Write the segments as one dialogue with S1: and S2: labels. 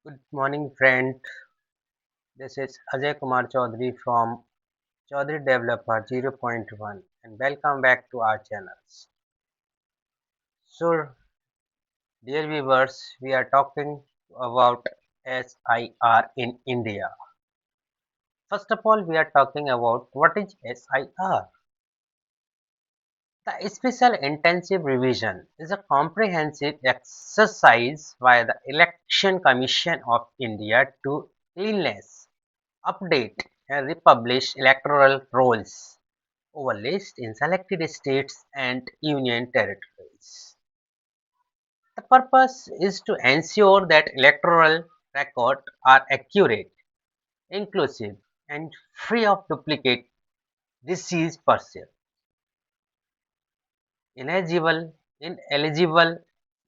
S1: Good morning, friend. This is Ajay Kumar Chaudhary from Chaudhary Developer 0.1 and welcome back to our channels. So, dear viewers, we are talking about SIR in India. First of all, we are talking about what is SIR. The Special Intensive Revision is a comprehensive exercise by the Election Commission of India to cleanliness update and republish electoral rolls overlays in selected states and union territories. The purpose is to ensure that electoral records are accurate, inclusive, and free of duplicate, disease pursuit, ineligible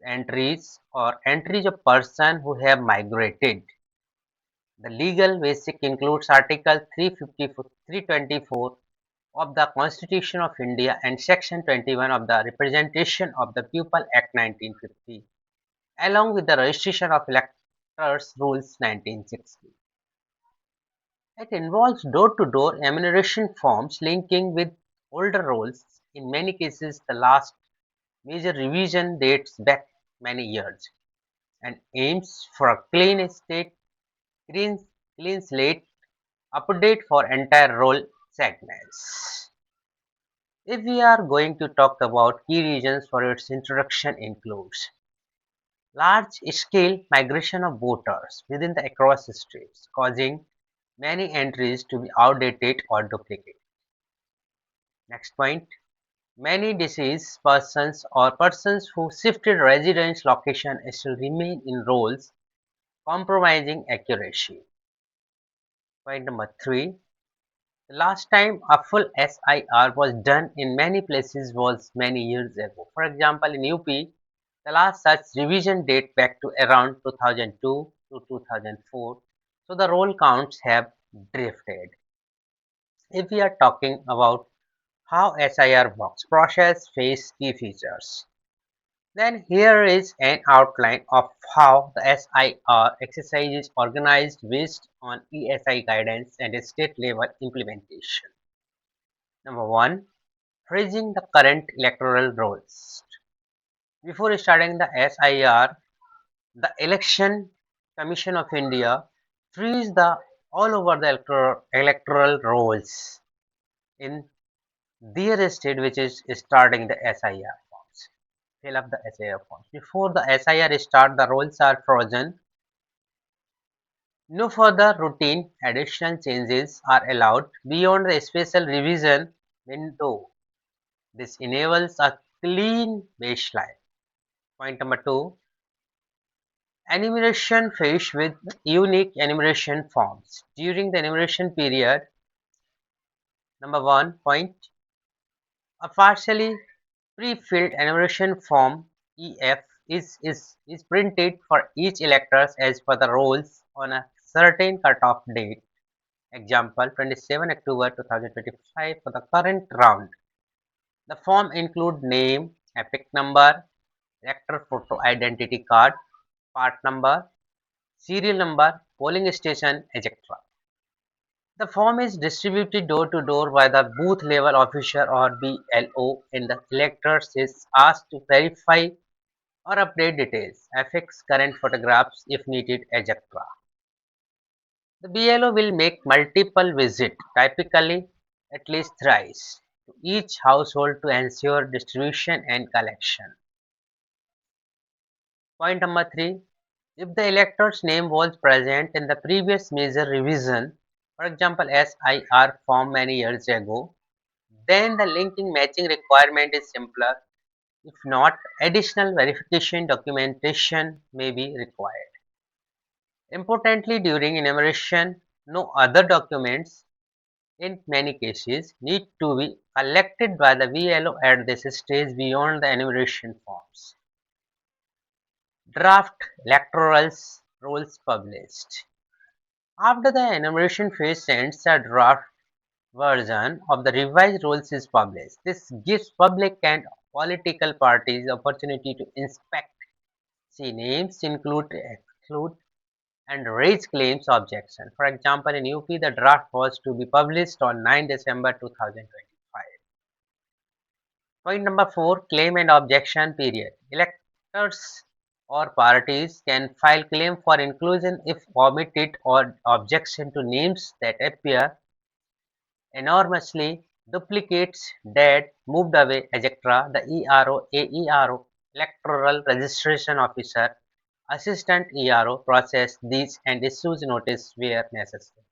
S1: entries, or entries of persons who have migrated. The legal basic includes Article 324 of the Constitution of India and Section 21 of the Representation of the People Act 1950, along with the Registration of Electors Rules 1960. It involves door-to-door enumeration forms linking with older rolls. In many cases, the last major revision dates back many years and aims for a clean, clean slate update for entire roll segments. If we are going to talk about key reasons for its introduction includes large-scale migration of voters within the across states, causing many entries to be outdated or duplicate. Next point, many deceased persons or persons who shifted residence location still remain in roles, compromising accuracy. Point number three, the last time a full SIR was done in many places was many years ago. For example, in UP, the last such revision date back to around 2002 to 2004, so the roll counts have drifted. If we are talking about how SIR works, process, phase, key features, then here is an outline of how the SIR exercise is organized based on ESI guidance and state level implementation. Number one, freezing the current electoral rolls. Before starting the SIR, the Election Commission of India frees the all over the electoral rolls in their state which is starting the SIR forms. Fill up the SIR forms. Before the SIR start, the rolls are frozen. No further routine additional changes are allowed beyond the special revision window. This enables a clean baseline. Point number two, enumeration phase with unique enumeration forms. During the enumeration period, number one point, a partially pre-filled enumeration form EF is printed for each electors as per the rules on a certain cutoff date. Example 27 October 2025 for the current round. The form include name, epic number, elector photo identity card, part number, serial number, polling station, etc. The form is distributed door to door by the booth level officer or BLO and the electors is asked to verify or update details, affix current photographs if needed, etc. The BLO will make multiple visits, typically at least thrice, to each household to ensure distribution and collection. Point number three, if the elector's name was present in the previous major revision, for example SIR form many years ago, then the linking matching requirement is simpler. If not, additional verification documentation may be required. Importantly, during enumeration, no other documents in many cases need to be collected by the VLO at this stage beyond the enumeration forms. Draft electoral rolls published. After the enumeration phase ends, a draft version of the revised rules is published. This gives public and political parties opportunity to inspect, see names include, exclude, and raise claims objection. For example, in UP, the draft was to be published on 9 December 2025. Point number 4, claim and objection period. Electors or parties can file claim for inclusion if omitted or objection to names that appear enormously, duplicates, dead, moved away, etc. The ERO, AERO, Electoral Registration Officer, Assistant ERO process these and issues notice where necessary.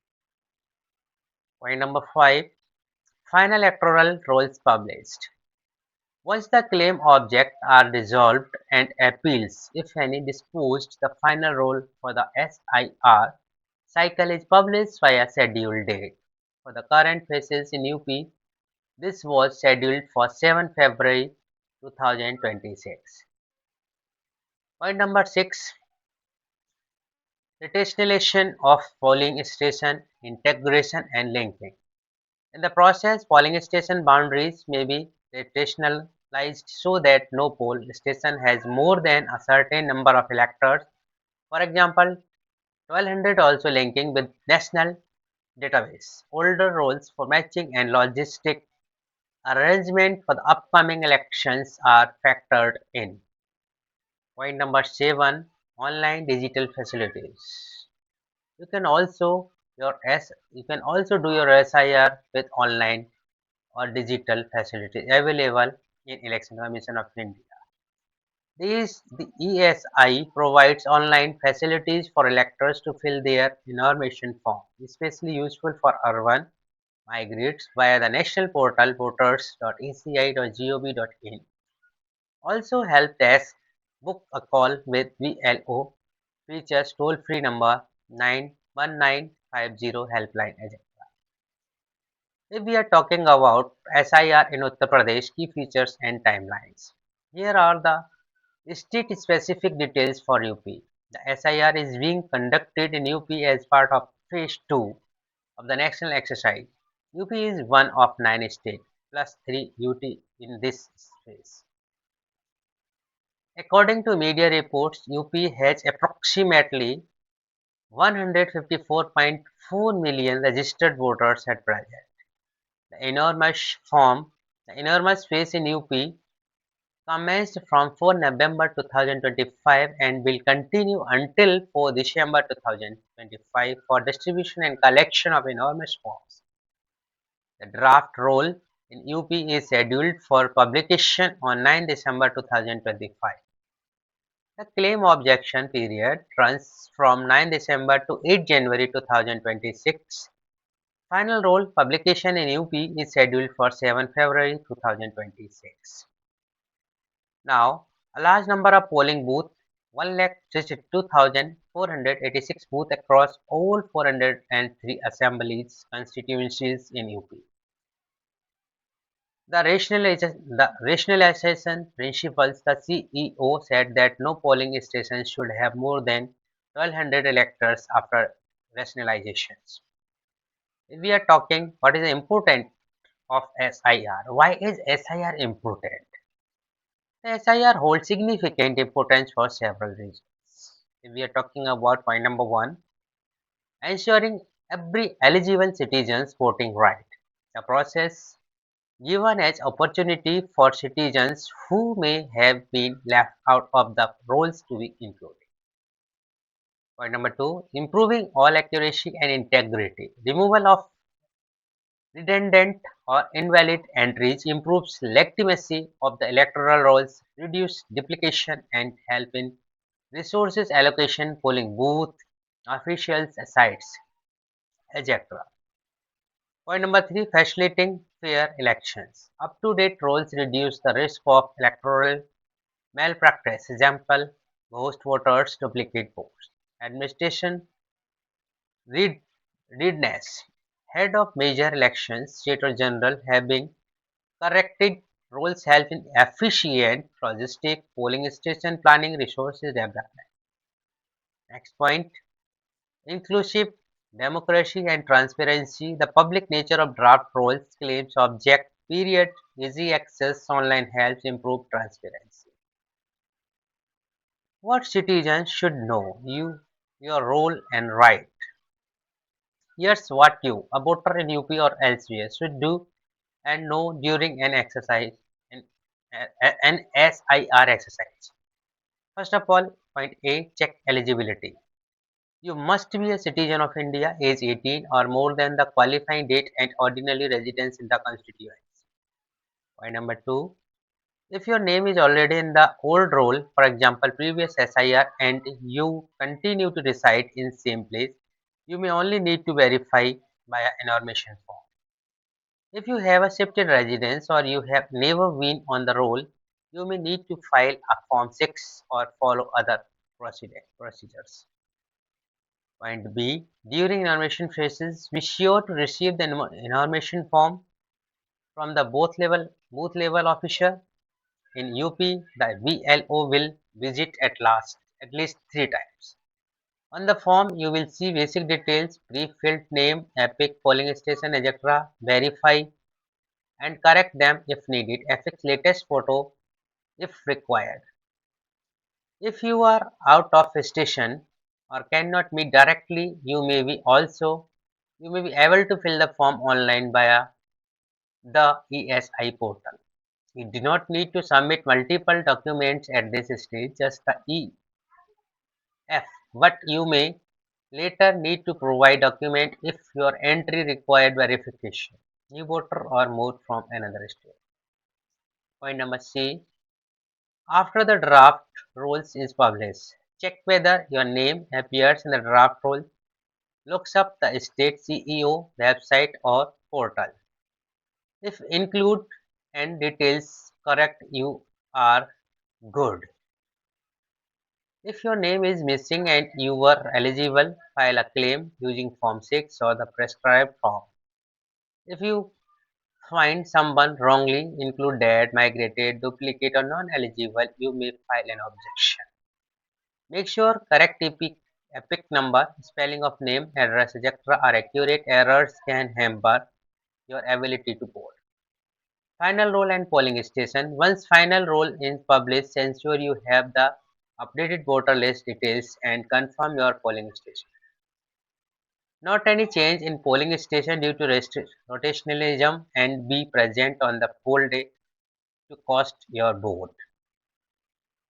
S1: Point number 5, final electoral rolls published. Once the claim objects are resolved and appeals, if any, disposed, the final roll for the SIR cycle is published via scheduled date. For the current phases in UP, this was scheduled for 7 February 2026. Point number 6, rationalization of polling station integration and linking. In the process, polling station boundaries may be rationalized so that no poll station has more than a certain number of electors. For example, 1200 also linking with national database. Older rules for matching and logistic arrangement for the upcoming elections are factored in. Point number 7, online digital facilities. You can also you can also do your SIR with online or digital facilities available in Election Commission of India. The ESI provides online facilities for electors to fill their information form, especially useful for urban migrants via the national portal voters.eci.gov.in. Also help desk, book a call with VLO, features toll-free number 91950 helpline, etc. If we are talking about SIR in Uttar Pradesh, key features and timelines. Here are the state-specific details for UP. The SIR is being conducted in UP as part of Phase 2 of the national exercise. UP is one of 9 states plus 3 UT in this phase. According to media reports, UP has approximately 154.4 million registered voters at present. The enormous phase in UP commenced from 4 November 2025 and will continue until 4 December 2025 for distribution and collection of enormous forms. The draft roll in UP is scheduled for publication on 9 December 2025. The claim objection period runs from 9 December to 8 January 2026. Final roll publication in UP is scheduled for 7 February 2026. Now, a large number of polling booths, 1,62,486 booths across all 403 assemblies constituencies in UP. The rationalization principles, the CEO said that no polling station should have more than 1200 electors after rationalizations. If we are talking what is important of SIR, why is SIR important? The SIR holds significant importance for several reasons. If we are talking about point number 1, ensuring every eligible citizen's voting right. The process given as opportunity for citizens who may have been left out of the rolls to be included. Point number 2, improving all accuracy and integrity. Removal of redundant or invalid entries improves legitimacy of the electoral rolls, reduce duplication and help in resources allocation, polling booth, officials sites, etc. Point number 3, facilitating fair elections. Up-to-date rolls reduce the risk of electoral malpractice. Example, ghost voters, duplicate votes. Administration read, readiness. Head of major elections, State or General having corrected rolls help in efficient logistic polling station planning resources development. Next point, inclusive democracy and transparency. The public nature of draft rolls, claims, object, period, easy access online helps improve transparency. What citizens should know? your role and right. Here's what you, a voter in UP or elsewhere, should do and know during an exercise, an, an SIR exercise. First of all, point A, check eligibility. You must be a citizen of India, age 18 or more than the qualifying date and ordinary residence in the constituency. Point number two, if your name is already in the old roll, for example, previous SIR, and you continue to reside in same place, you may only need to verify via information form. If you have a shifted residence or you have never been on the roll, you may need to file a Form 6 or follow other procedures. Point B. During information phases, be sure to receive the information form from the booth level officer. In UP, the VLO will visit at least 3 times. On the form, you will see basic details, pre-filled name, epic, polling station, etc. Verify and correct them if needed. Affix latest photo if required. If you are out of station or cannot meet directly, you may be able to fill the form online via the ESI portal. You do not need to submit multiple documents at this stage, just the EF, but you may later need to provide document if your entry required verification. New voter or moved from another state. Point number C. After the draft rules is published, check whether your name appears in the draft rule. Looks up the state CEO website or portal. If include and details correct, you are good. If your name is missing and you were eligible, file a claim using Form 6 or the prescribed form. If you find someone wrongly include dead, migrated, duplicate or non-eligible, you may file an objection. Make sure correct epic number, spelling of name, address, etc. are accurate. Errors can hamper your ability to vote. Final roll and polling station. Once final roll is published, ensure you have the updated voter list details and confirm your polling station. Not any change in polling station due to rotationalism and be present on the poll day to cost your vote.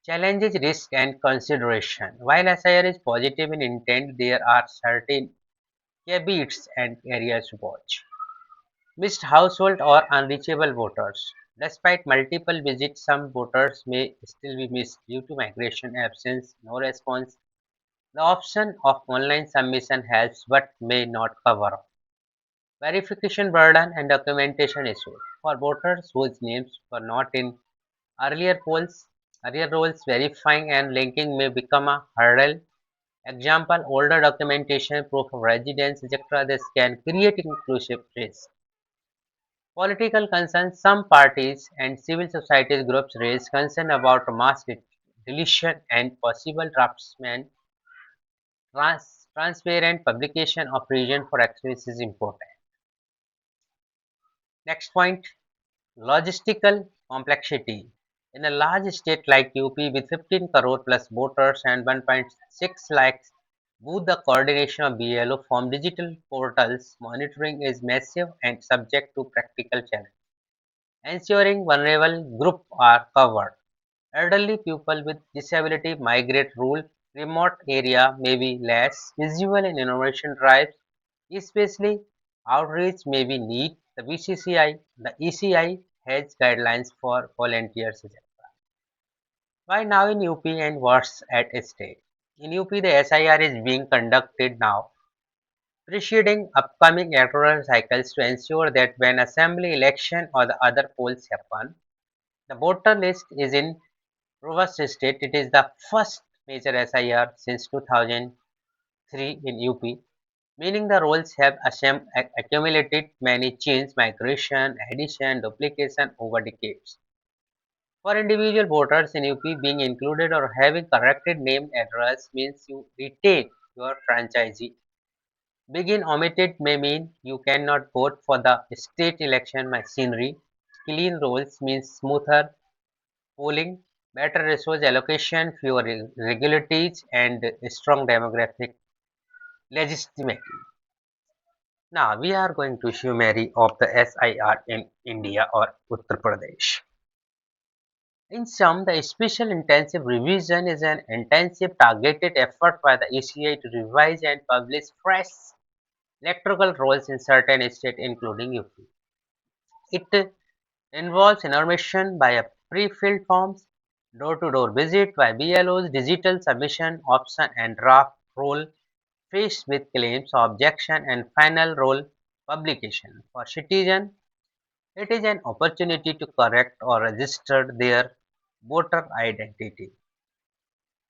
S1: Challenges, risk and consideration. While SIR is positive in intent, there are certain caveats and areas to watch. Missed household or unreachable voters. Despite multiple visits, some voters may still be missed due to migration, absence, no response. The option of online submission helps but may not cover. Verification burden and documentation issues. For voters whose names were not in earlier polls, earlier rolls, verifying and linking may become a hurdle. Example, older documentation, proof of residence, etc. This can create inclusive risk. Political concerns. Some parties and civil society groups raise concern about mass deletion and possible draftsman. Transparent publication of reason for accuracy is important. Next point, logistical complexity. In a large state like UP with 15 crore plus voters and 1.6 lakhs, both the coordination of BLO from digital portals monitoring is massive and subject to practical challenge. Ensuring vulnerable groups are covered. Elderly people with disability migrate rural remote area may be less visible in innovation drives, especially outreach may be need. The BCCI, the ECI has guidelines for volunteers. Why now in UP and what's at stake? In UP, the SIR is being conducted now, preceding upcoming electoral cycles to ensure that when assembly election or the other polls happen, the voter list is in robust state. It is the first major SIR since 2003 in UP, meaning the roles have accumulated many change, migration, addition, duplication over decades. For individual voters in UP, being included or having corrected name address means you retain your franchisee. Begin omitted may mean you cannot vote for the state election machinery. Clean rolls means smoother polling. better resource allocation, fewer regularities, and strong demographic legitimacy. Now we are going to summary of the SIR in India or Uttar Pradesh. In sum, the special intensive revision is an intensive targeted effort by the ECI to revise and publish fresh electoral rolls in certain states including UP. It involves information by a pre-filled forms, door-to-door visit by BLOs, digital submission option and draft roll faced with claims, objection and final roll publication. For citizen, it is an opportunity to correct or register their voter identity.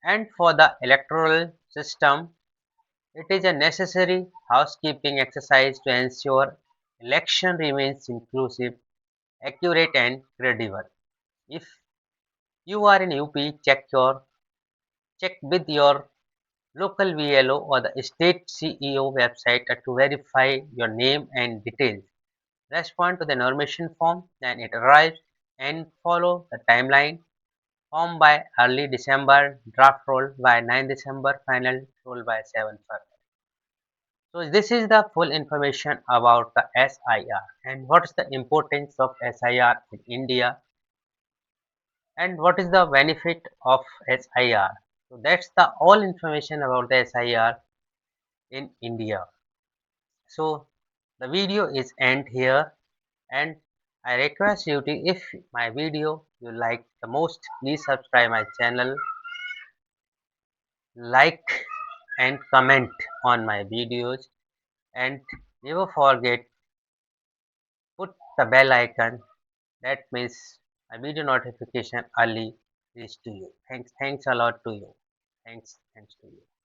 S1: And for the electoral system, it is a necessary housekeeping exercise to ensure election remains inclusive, accurate and credible. If you are in UP, check with your local VLO or the state CEO website to verify your name and details. Respond to the information form, then it arrives and follow the timeline. Form by early December, draft roll by 9 December, final roll by 7 February. So this is the full information about the SIR and what is the importance of SIR in India and what is the benefit of SIR. So that's the all information about the SIR in India. So the video is end here and I request you to if my video you like the most please subscribe my channel, like and comment on my videos and never forget put the bell icon that means my video notification early reach to you. Thanks a lot to you. Thanks to you.